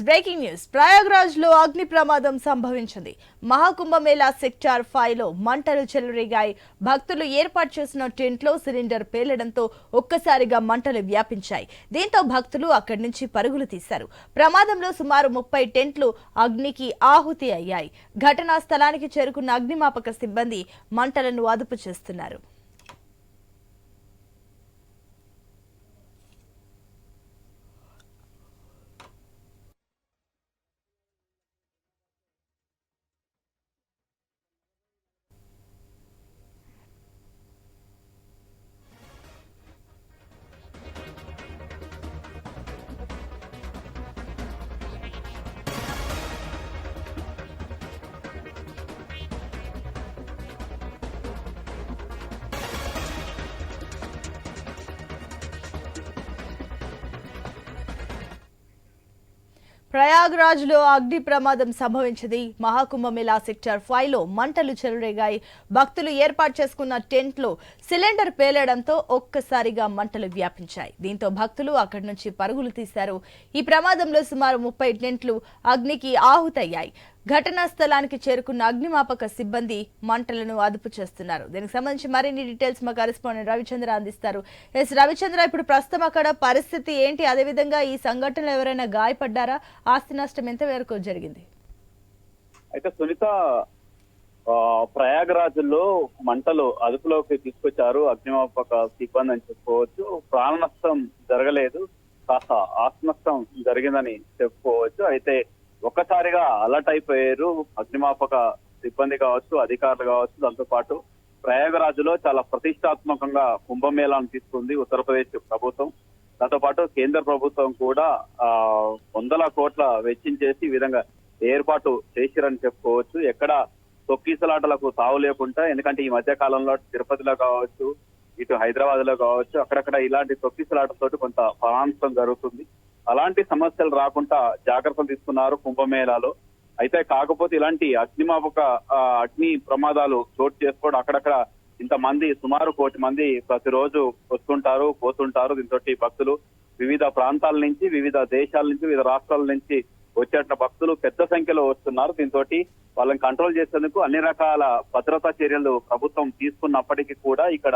Breaking news. Prayagraj లో అగ్ని ప్రమాదం సంభవించింది. మహాకుంభమేళా సెక్టార్ 5 లో మంటలు చెలరేగాయి. భక్తులు ఏర్పాటు చేసిన టెంట్ లో సిలిండర్ పేలడంతో ఒక్కసారిగా మంటలు వ్యాపించాయి. దీంతో భక్తులు అక్కడి నుంచి పరుగులు తీశారు. ప్రమాదంలో సుమారు 30 టెంట్లు అగ్నికి ఆహుతి అయ్యాయి. ఘటనా స్థలానికి చేరుకున్న అగ్నిమాపక సిబ్బంది మంటలను అదుపు చేస్తున్నారు. ప్రయాగ్రాజ్ లో అగ్ని ప్రమాదం సంభవించింది. మహాకుంభమేళా సెక్టార్ 5 లో మంటలు చెలరేగాయి. భక్తులు ఏర్పాటు చేసుకున్న టెంట్ లో సిలిండర్ పేలడంతో ఒక్కసారిగా మంటలు వ్యాపించాయి. దీంతో భక్తులు అక్కడి నుంచి పరుగులు తీశారు. ఈ ప్రమాదంలో సుమారు 30 టెంట్లు అగ్నికి ఆహుతయ్యాయి. ఘటనా స్థలానికి చేరుకున్న అగ్నిమాపక సిబ్బంది మంటలను అదుపు చేస్తున్నారు. దీనికి సంబంధించి మరిన్ని డీటెయిల్స్ మా కరెస్పాండెంట్ రవిచంద్ర అందిస్తారు. రవిచంద్ర, ఇప్పుడు ప్రస్తుతం అక్కడ పరిస్థితి ఏంటి? అదేవిధంగా ఈ సంఘటనలో ఎవరైనా గాయపడ్డారా? ఆస్తి నష్టం ఎంత వరకు జరిగింది? అయితే సునీత, ప్రయాగరాజ్ లో మంటలు అదుపులోకి తీసుకొచ్చారు అగ్నిమాపక సిబ్బంది అని చెప్పుకోవచ్చు. ప్రాణ నష్టం జరగలేదు, కాస్త ఆస్తి నష్టం జరిగిందని చెప్పుకోవచ్చు. అయితే ఒక్కసారిగా అలర్ట్ అయిపోయారు అగ్నిమాపక సిబ్బంది కావచ్చు, అధికారులు కావచ్చు. దాంతో పాటు ప్రయాగరాజ్ లో చాలా ప్రతిష్టాత్మకంగా కుంభమేళాను తీసుకుంది ఉత్తరప్రదేశ్ ప్రభుత్వం. దాంతో పాటు కేంద్ర ప్రభుత్వం కూడా వందల కోట్ల వెచ్చించేసి ఈ విధంగా ఏర్పాటు చేసిరని చెప్పుకోవచ్చు. ఎక్కడ తొక్కిసలాటలకు తావు లేకుండా, ఎందుకంటే ఈ మధ్య కాలంలో తిరుపతిలో కావచ్చు, ఇటు హైదరాబాద్ లో కావచ్చు, అక్కడక్కడ ఇలాంటి తొక్కిసలాటలతో కొంత ప్రాణాంతం జరుగుతుంది. అలాంటి సమస్యలు రాకుండా జాగ్రత్తలు తీసుకున్నారు కుంభమేళాలో. అయితే కాకపోతే ఇలాంటి అగ్ని ప్రమాదాలు చోటు చేసుకోవడం అక్కడక్కడ ఇంతమంది సుమారు 1 కోటి మంది ప్రతిరోజు వస్తుంటారు, పోతుంటారు. దీంతో భక్తులు వివిధ ప్రాంతాల నుంచి, వివిధ దేశాల నుంచి, వివిధ రాష్ట్రాల నుంచి వచ్చేట భక్తులు పెద్ద సంఖ్యలో వస్తున్నారు. దీంతో వాళ్ళని కంట్రోల్ చేసేందుకు అన్ని రకాల భద్రతా చర్యలు ప్రభుత్వం తీసుకున్నప్పటికీ కూడా ఇక్కడ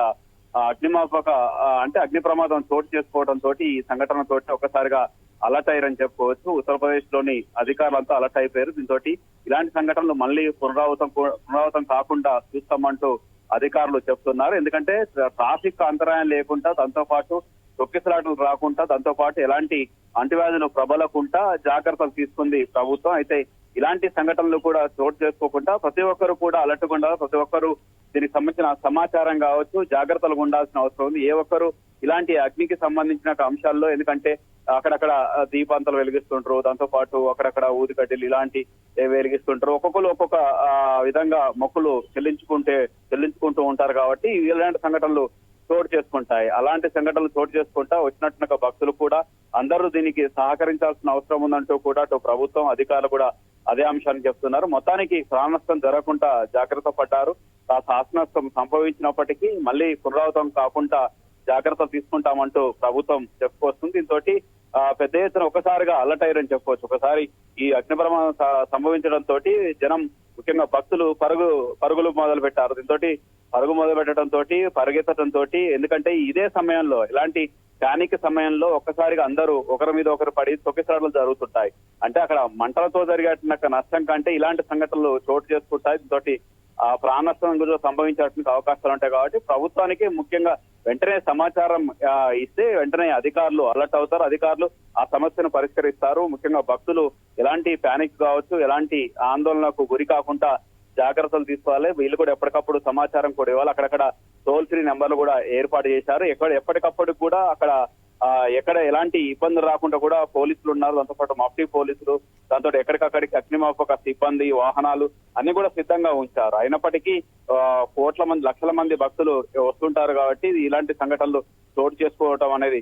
అగ్ని ప్రమాదం చోటు చేసుకోవడంతో ఈ సంఘటన తోటి ఒకసారిగా అలర్ట్ అయ్యారని చెప్పుకోవచ్చు. ఉత్తరప్రదేశ్ లోని అధికారులంతా అలర్ట్ అయిపోయారు. దీంతో ఇలాంటి సంఘటనలు మళ్ళీ పునరావృతం కాకుండా చూస్తామంటూ అధికారులు చెప్తున్నారు. ఎందుకంటే ట్రాఫిక్ అంతరాయం లేకుండా, దాంతో పాటు తొక్కిసలాటలు రాకుండా, దాంతో పాటు ఎలాంటి అంటువ్యాధులు ప్రబలకుండా జాగ్రత్తలు తీసుకుంది ప్రభుత్వం. అయితే ఇలాంటి సంఘటనలు కూడా చోటు చేసుకోకుండా ప్రతి ఒక్కరు కూడా అలర్ట్ గా ఉండాలి. ప్రతి ఒక్కరు దీనికి సంబంధించిన సమాచారం కావచ్చు, జాగ్రత్తలు ఉండాల్సిన అవసరం ఉంది. ఏ ఒక్కరు ఇలాంటి అగ్నికి సంబంధించిన అంశాల్లో, ఎందుకంటే అక్కడక్కడ దీపాంతలు వెలిగిస్తుంటారు, దాంతో పాటు అక్కడక్కడ కడ్డీలు ఇలాంటి వెలిగిస్తుంటారు. ఒక్కొక్కరు ఒక్కొక్క విధంగా మొక్కులు చెల్లించుకుంటూ ఉంటారు. కాబట్టి ఇలాంటి సంఘటనలు చోటు చేసుకుంటాయి. అలాంటి సంఘటనలు చోటు చేసుకుంటా వచ్చినట్టుగా భక్తులు కూడా అందరూ దీనికి సహకరించాల్సిన అవసరం ఉందంటూ కూడా అటు ప్రభుత్వం, అధికారులు కూడా అదే అంశాన్ని చెప్తున్నారు. మొత్తానికి ప్రాణ నష్టం జరగకుండా జాగ్రత్త పడ్డారు. ఆస్తి నష్టం సంభవించినప్పటికీ మళ్ళీ పునరావృతం కాకుండా జాగ్రత్తలు తీసుకుంటామంటూ ప్రభుత్వం చెప్పుకొస్తుంది. దీంతో పెద్ద ఎత్తున ఒకసారిగా అలర్ట్ అయ్యారని చెప్పుకోవచ్చు. ఒకసారి ఈ అగ్ని ప్రమాదం సంభవించడంతో జనం, ముఖ్యంగా భక్తులు పరుగులు మొదలు పెట్టారు. దీంతో పరుగు మొదలు పెట్టడంతో, పరిగెత్తడంతో, ఎందుకంటే ఇదే సమయంలో, ఇలాంటి ప్యానిక్ సమయంలో ఒక్కసారిగా అందరూ ఒకరి మీద ఒకరు పడి తొక్కిసలాటలు జరుగుతుంటాయి. అంటే అక్కడ మంటలతో జరిగే నష్టం కంటే ఇలాంటి సంఘటనలు చోటు చేసుకుంటాయి. దీంతో ప్రాణ నష్టం సంభవించడానికి అవకాశాలు ఉంటాయి. కాబట్టి ప్రభుత్వానికి ముఖ్యంగా వెంటనే సమాచారం ఇస్తే వెంటనే అధికారులు అలర్ట్ అవుతారు. అధికారులు ఆ సమస్యను పరిష్కరిస్తారు. ముఖ్యంగా భక్తులు ఎలాంటి ప్యానిక్ కావచ్చు, ఎలాంటి ఆందోళనకు గురి కాకుండా జాగ్రత్తలు తీసుకోవాలి. వీళ్ళు కూడా ఎప్పటికప్పుడు సమాచారం కూడా ఇవ్వాలి. అక్కడక్కడ టోల్ ఫ్రీ నెంబర్లు కూడా ఏర్పాటు చేశారు. ఎప్పటికప్పుడు కూడా అక్కడ ఎక్కడ ఎలాంటి ఇబ్బందులు రాకుండా కూడా పోలీసులు ఉన్నారు. దాంతో పాటు మఫ్టీ పోలీసులు, దాంతో ఎక్కడికక్కడికి అగ్నిమాపక సిబ్బంది, వాహనాలు అన్ని కూడా సిద్ధంగా ఉంచారు. అయినప్పటికీ లక్షల మంది భక్తులు వస్తుంటారు కాబట్టి ఇలాంటి సంఘటనలు చోటు చేసుకోవడం అనేది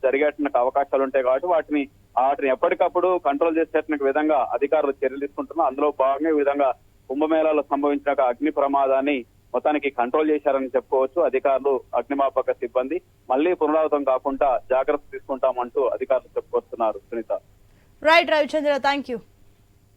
జరిగేట అవకాశాలు ఉంటాయి. కాబట్టి వాటిని ఎప్పటికప్పుడు కంట్రోల్ చేసే విధంగా అధికారులు చర్యలు తీసుకుంటున్నారు. అందులో భాగంగా ఈ విధంగా కుంభమేళాలో సంభవించిన అగ్ని ప్రమాదాన్ని మొత్తానికి కంట్రోల్ చేశారని చెప్పుకోవచ్చు అధికారులు, అగ్నిమాపక సిబ్బంది. మళ్ళీ పునరావృతం కాకుండా జాగ్రత్త తీసుకుంటామంటూ అధికారులు చెప్పుకొస్తున్నారు. Sunitha. Right Ravichandra, thank you.